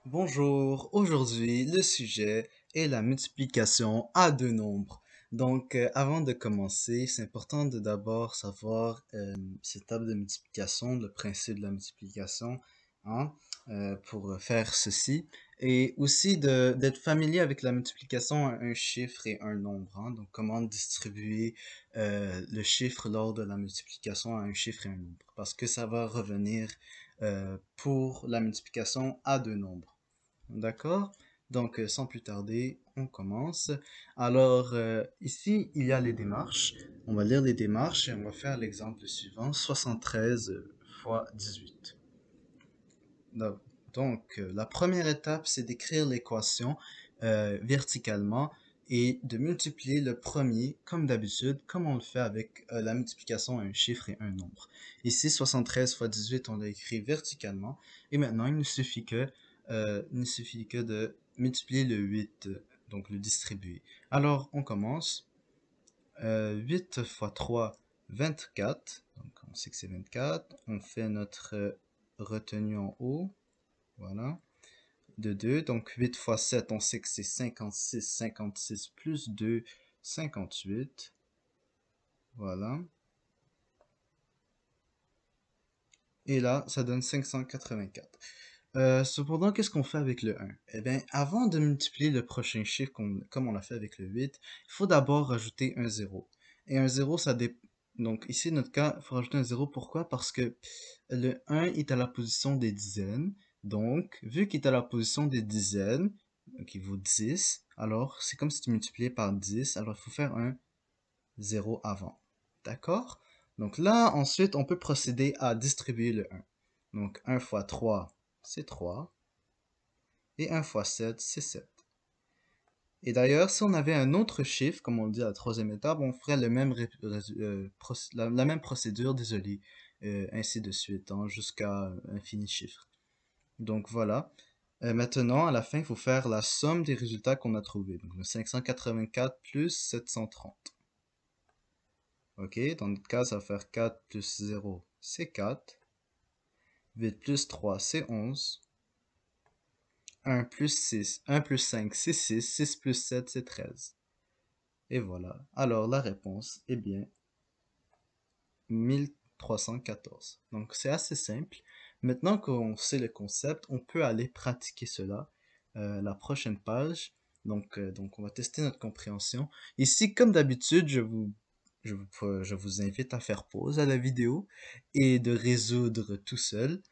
Bonjour, aujourd'hui le sujet est la multiplication à deux nombres. Avant de commencer, c'est important de d'abord savoir cette table de multiplication, le principe de la multiplication, hein, pour faire ceci, et aussi d'être familier avec la multiplication à un chiffre et un nombre, hein. Donc comment distribuer le chiffre lors de la multiplication à un chiffre et un nombre, parce que ça va revenir pour la multiplication à deux nombres. D'accord? Sans plus tarder, on commence. Ici, il y a les démarches. On va lire les démarches et on va faire l'exemple suivant, 73 fois 18. Donc, la première étape, c'est d'écrire l'équation verticalement et de multiplier le premier, comme d'habitude, comme on le fait avec la multiplication à un chiffre et un nombre. Ici, 73 fois 18, on l'a écrit verticalement. Et maintenant, il ne suffit que de multiplier le 8, donc le distribuer. Alors, on commence. 8 fois 3, 24. Donc, on sait que c'est 24. On fait notre retenue en haut. Voilà. De 2. Donc 8 fois 7, on sait que c'est 56. 56 plus 2, 58. Voilà. Et là, ça donne 584. Cependant, qu'est-ce qu'on fait avec le 1? Eh bien, avant de multiplier le prochain chiffre, comme on l'a fait avec le 8, il faut d'abord rajouter un 0. Et un 0, ça dépend. Donc ici, notre cas, il faut rajouter un 0. Pourquoi? Parce que le 1 est à la position des dizaines. Donc, vu qu'il est à la position des dizaines, qui vaut 10, alors c'est comme si tu multipliais par 10. Alors, il faut faire un 0 avant. D'accord? Donc là, ensuite, on peut procéder à distribuer le 1. Donc 1 fois 3, c'est 3. Et 1 fois 7, c'est 7. Et d'ailleurs, si on avait un autre chiffre, comme on le dit à la troisième étape, on ferait la même procédure, désolé, ainsi de suite, hein, jusqu'à un fini chiffre. Donc voilà. Maintenant, à la fin, il faut faire la somme des résultats qu'on a trouvés. Donc 584 plus 730. Ok, dans notre cas, ça va faire 4 plus 0, c'est 4. 8 plus 3, c'est 11. 1 plus 6, 1 plus 5, c'est 6. 6 plus 7, c'est 13. Et voilà. Alors, la réponse est bien 1314. Donc, c'est assez simple. Maintenant qu'on sait le concept, on peut aller pratiquer cela. La prochaine page. On va tester notre compréhension. Ici, comme d'habitude, je vous invite à faire pause à la vidéo et de résoudre tout seul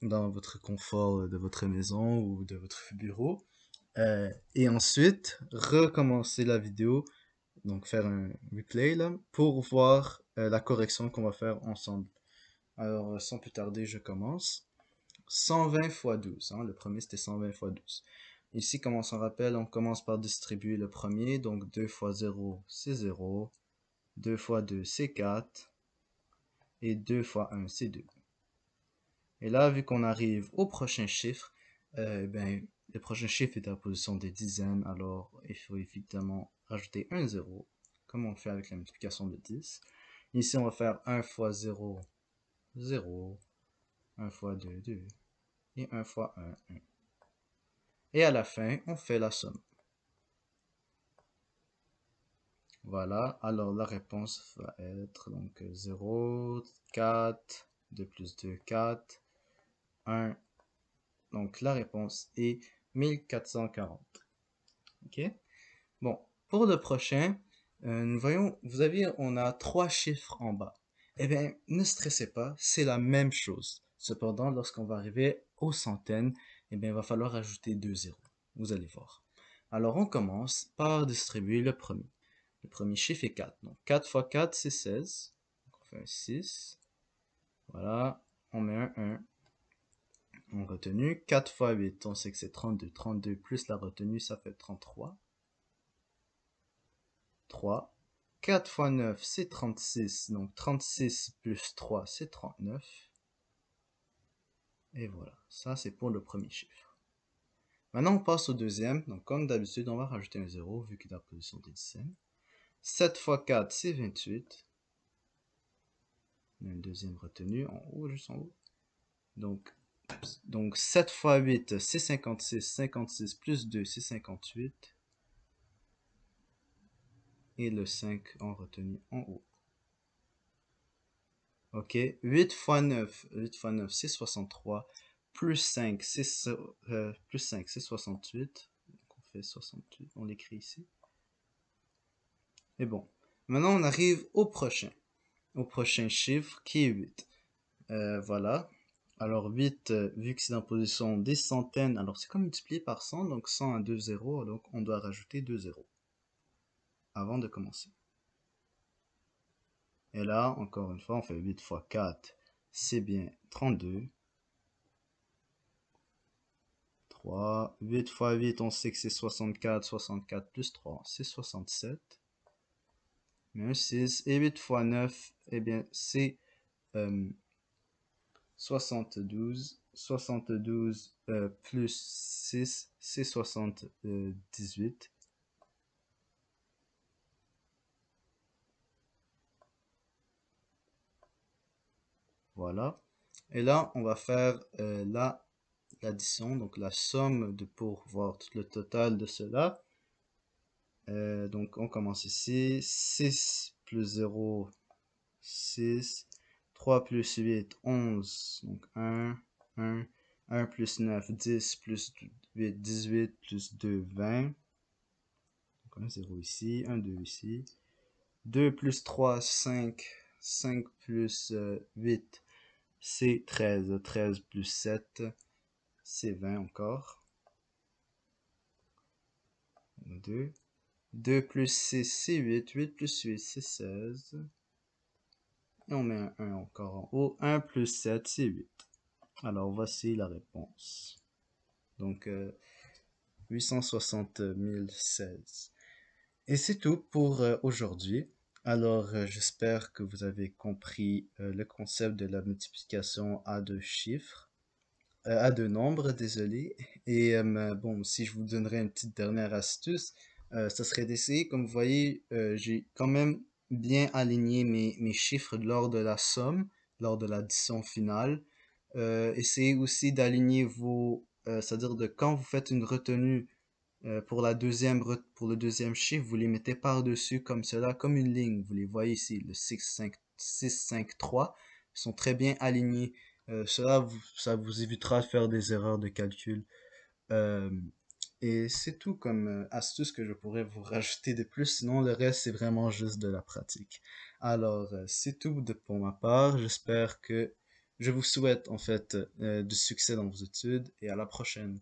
dans votre confort de votre maison ou de votre bureau. Et ensuite, recommencer la vidéo, donc faire un replay là, pour voir la correction qu'on va faire ensemble. Alors, sans plus tarder, je commence. 120 fois 12, hein, le premier c'était 120 fois 12. Ici, comme on s'en rappelle, on commence par distribuer le premier, donc 2 fois 0, c'est 0. 2 fois 2, c'est 4. Et 2 fois 1, c'est 2. Et là, vu qu'on arrive au prochain chiffre, ben, le prochain chiffre est à la position des dizaines, alors il faut évidemment rajouter un 0, comme on le fait avec la multiplication de 10. Ici, on va faire 1 fois 0, 0, 1 fois 2, 2, et 1 fois 1, 1. Et à la fin, on fait la somme. Voilà, alors la réponse va être donc 0, 4, 2 plus 2, 4, 1. Donc la réponse est 1440. Ok? Bon, pour le prochain, nous voyons, on a trois chiffres en bas. Eh bien, ne stressez pas, c'est la même chose. Cependant, lorsqu'on va arriver aux centaines, eh bien, il va falloir ajouter deux zéros. Vous allez voir. Alors, on commence par distribuer le premier. Le premier chiffre est 4. Donc, 4 fois 4, c'est 16. Donc, on fait un 6. Voilà. On met un 1 en retenue. 4 fois 8, on sait que c'est 32. 32 plus la retenue, ça fait 33. 3. 4 fois 9, c'est 36. Donc 36 plus 3, c'est 39. Et voilà, ça c'est pour le premier chiffre. Maintenant on passe au deuxième. Donc comme d'habitude, on va rajouter un 0 vu qu'il est dans la position des dizaines. 7 fois 4, c'est 28. On a une deuxième retenue en haut, juste en haut. Donc Donc 7 fois 8, c'est 56. 56 plus 2, c'est 58. Et le 5 en retenu en haut. Ok, 8 fois 9, 8 fois 9, c'est 63. Plus 5, plus 5, c'est 68. Donc on fait 68, on l'écrit ici. Et bon, maintenant on arrive au prochain chiffre qui est 8. Voilà. Alors 8, vu que c'est dans la position des centaines, alors c'est comme multiplié par 100, donc 100 a 2 zéros, donc on doit rajouter 2 zéros avant de commencer. Et là, encore une fois, on fait 8 fois 4, c'est bien 32. 3, 8 fois 8, on sait que c'est 64, 64 plus 3, c'est 67. Mais un 6, et 8 fois 9, eh bien, c'est 72. 72 plus 6, c'est 78. Voilà. Et là, on va faire l'addition, donc la somme pour voir tout le total de cela. Donc, on commence ici. 6 plus 0, 6. 3 plus 8, 11. Donc 1, 1. 1 plus 9, 10 plus 8, 18 plus 2, 20. Donc un 0 ici, un 2 ici. 2 plus 3, 5. 5 plus 8, c'est 13. 13 plus 7, c'est 20 encore. 2. 2 plus 6, c'est 8. 8 plus 8, c'est 16. Et on met un 1 encore en haut. 1 plus 7, c'est 8. Alors voici la réponse. Donc 860 016. Et c'est tout pour aujourd'hui. Alors j'espère que vous avez compris le concept de la multiplication à deux chiffres, à deux nombres, désolé. Et bon, si je vous donnerais une petite dernière astuce, ça serait d'essayer, comme vous voyez, j'ai quand même bien aligné mes chiffres lors de la somme, lors de l'addition finale. Essayez aussi d'aligner c'est-à-dire de quand vous faites une retenue pour pour le deuxième chiffre, vous les mettez par-dessus comme cela, comme une ligne. Vous les voyez ici, le 6, 5, 3. Ils sont très bien alignés. Ça vous évitera de faire des erreurs de calcul. Euh, et c'est tout comme astuce que je pourrais vous rajouter de plus. Sinon, le reste, c'est vraiment juste de la pratique. Alors, c'est tout pour ma part. J'espère que je vous souhaite en fait du succès dans vos études et à la prochaine.